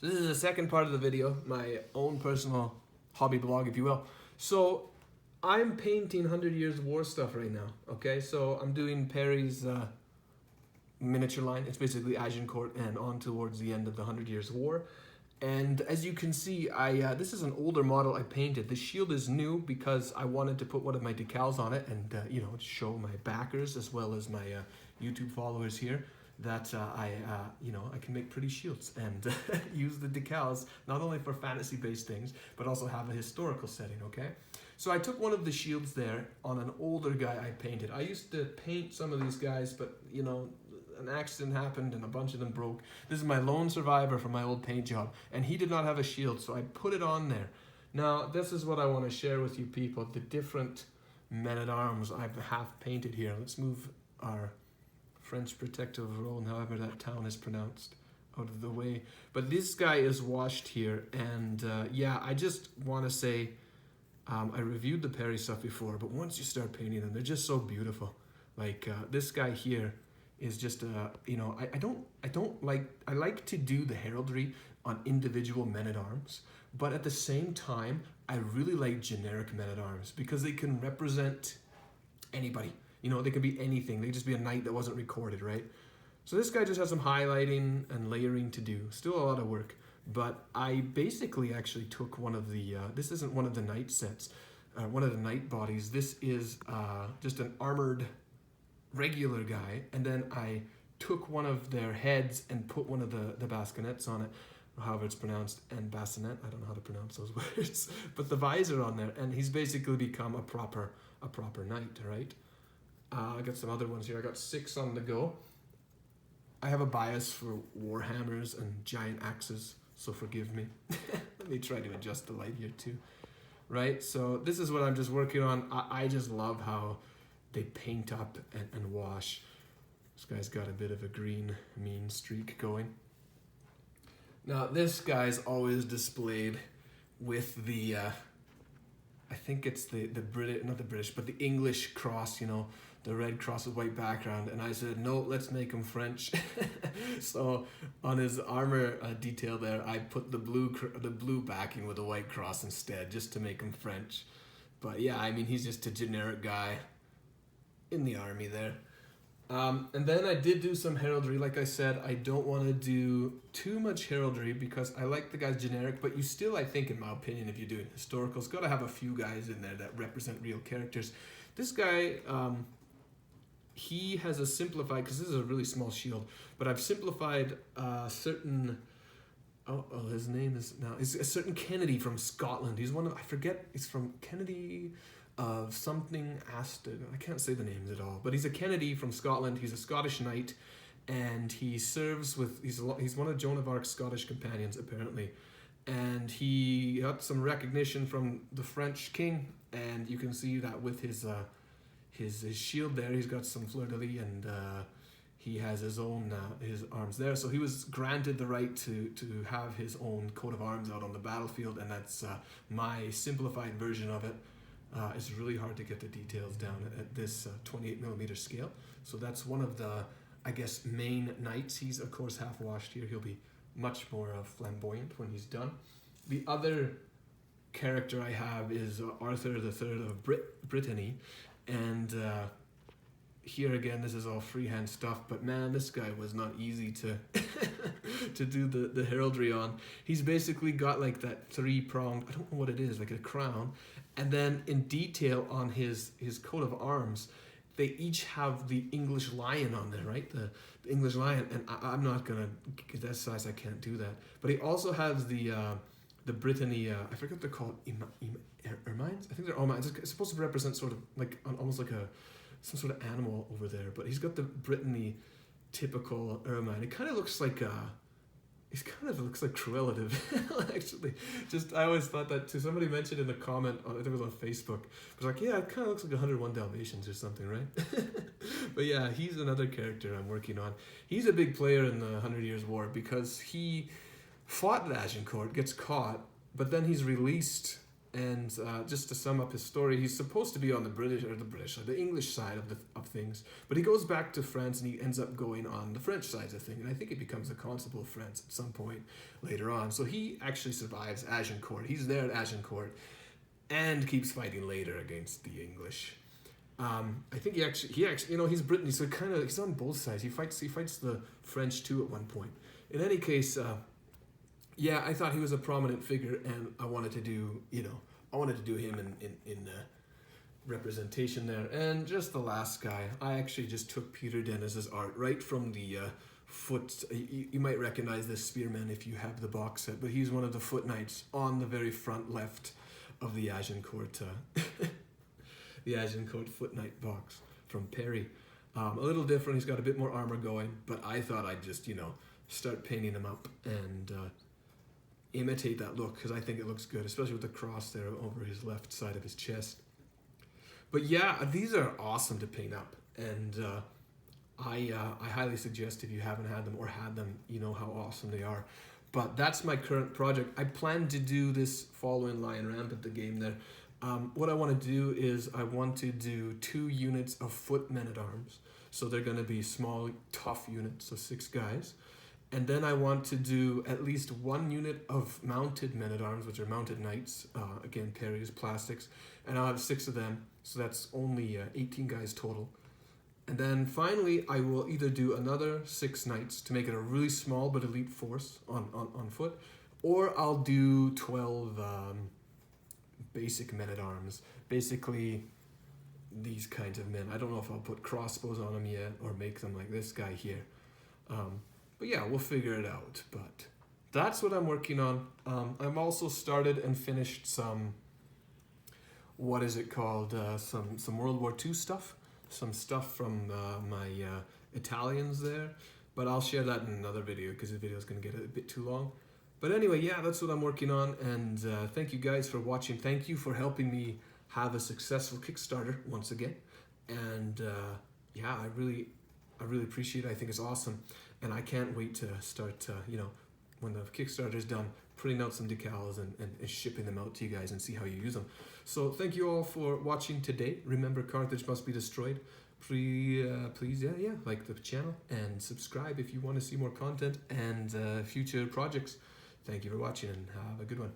So this is the second part of the video, my own personal hobby blog, if you will. So I'm painting 100 Years War stuff right now, okay? So I'm doing Perry's miniature line. It's basically Agincourt and on towards the end of the 100 Years War. And as you can see, this is an older model I painted. The shield is new because I wanted to put one of my decals on it and, show my backers as well as my YouTube followers here that I can make pretty shields and use the decals not only for fantasy-based things, but also have a historical setting, okay? So I took one of the shields there on an older guy I painted. I used to paint some of these guys, but, an accident happened and a bunch of them broke. This is my lone survivor from my old paint job, and he did not have a shield, so I put it on there. Now, this is what I want to share with you people, the different men-at-arms I've half painted here. Let's move our French protective role, however that town is pronounced, out of the way. But this guy is washed here, and I just want to say, I reviewed the Perry stuff before, but once you start painting them, they're just so beautiful. Like this guy here is just I like to do the heraldry on individual men-at-arms, but at the same time I really like generic men-at-arms because they can represent anybody. They could be anything. They could just be a knight that wasn't recorded, right? So this guy just has some highlighting and layering to do. Still a lot of work, but I basically actually took one of the this isn't one of the knight sets, one of the knight bodies. This is just an armored regular guy, and then I took one of their heads and put one of the bascinets on it, or however it's pronounced, and bassinet, I don't know how to pronounce those words, but the visor on there, and he's basically become a proper knight, right? I got some other ones here. I got 6 on the go. I have a bias for warhammers and giant axes, so forgive me. Let me try to adjust the light here too, right? So this is what I'm just working on. I just love how they paint up and wash. This guy's got a bit of a green mean streak going. Now this guy's always displayed with the I think it's the British, not the British, but the English cross, the red cross with white background. And I said, no, let's make him French. So on his armor detail there, I put the blue backing with a white cross instead, just to make him French. But yeah, I mean, he's just a generic guy in the army there. And then I did do some heraldry. Like I said, I don't want to do too much heraldry because I like the guys generic, but you still, I think, in my opinion, if you're doing historicals, got to have a few guys in there that represent real characters. This guy, he has a simplified, because this is a really small shield, but I've simplified certain, his name is now, is a certain Kennedy from Scotland. He's one of, I forget, he's from Kennedy of something Aston. I can't say the names at all, but he's a Kennedy from Scotland. He's a Scottish knight, and he serves with, he's one of Joan of Arc's Scottish companions, apparently. And he got some recognition from the French king, and you can see that with his shield there. He's got some fleur-de-lis, and he has his own his arms there. So he was granted the right to have his own coat of arms out on the battlefield, and that's my simplified version of it. It's really hard to get the details down at this 28mm scale. So that's one of the, I guess, main knights. He's, of course, half washed here. He'll be much more flamboyant when he's done. The other character I have is Arthur III of Brittany. And here again, this is all freehand stuff. But man, this guy was not easy to to do the heraldry on. He's basically got like that 3-pronged, I don't know what it is, like a crown. And then in detail on his coat of arms, they each have the English lion on there, right? The English lion, and I'm not gonna get that size. I can't do that. But he also has the Brittany. I forget what they're called. Ermines. I think they're ermines. It's supposed to represent sort of like almost like some sort of animal over there. But he's got the Brittany typical ermine. It kind of looks like Cruella de Vil, actually. I always thought that too. Somebody mentioned in a comment, I think it was on Facebook, it was like, yeah, it kind of looks like 101 Dalmatians or something, right? But yeah, he's another character I'm working on. He's a big player in the 100 Years War because he fought at Agincourt, gets caught, but then he's released And just to sum up his story, he's supposed to be on the English side of things, but he goes back to France and he ends up going on the French side of things. And I think he becomes the constable of France at some point later on. So he actually survives Agincourt. He's there at Agincourt and keeps fighting later against the English. I think he actually, he's Brittany, so he's on both sides. He fights the French too at one point. In any case, I thought he was a prominent figure, and I wanted to do him in representation there. And just the last guy, I actually just took Peter Dennis's art right from the foot. You might recognize this spearman if you have the box set, but he's one of the foot knights on the very front left of the Agincourt, the Agincourt foot knight box from Perry. A little different. He's got a bit more armor going, but I thought I'd just start painting him up and imitate that look, because I think it looks good, especially with the cross there over his left side of his chest. But yeah, these are awesome to paint up, and I highly suggest, if you haven't had them or had them, you know how awesome they are. But that's my current project. I plan to do this following Lion Rampant, the game there. What I want to do is I want to do 2 units of foot men-at-arms. So they're going to be small, tough units, so 6 guys. And then I want to do at least 1 unit of mounted men-at-arms, which are mounted knights. Again, Perry's plastics. And I'll have 6 of them, so that's only 18 guys total. And then finally, I will either do another 6 knights to make it a really small but elite force on foot, or I'll do 12 basic men-at-arms. Basically, these kinds of men. I don't know if I'll put crossbows on them yet or make them like this guy here. But yeah, we'll figure it out. But that's what I'm working on. I've also started and finished some, some World War II stuff. Some stuff from my Italians there. But I'll share that in another video, because the video is going to get a bit too long. But anyway, yeah, that's what I'm working on. And thank you guys for watching. Thank you for helping me have a successful Kickstarter once again. And I really appreciate it. I think it's awesome. And I can't wait to start, when the Kickstarter is done, putting out some decals and shipping them out to you guys and see how you use them. So thank you all for watching today. Remember, Carthage must be destroyed. Please, like the channel and subscribe if you want to see more content and future projects. Thank you for watching, and have a good one.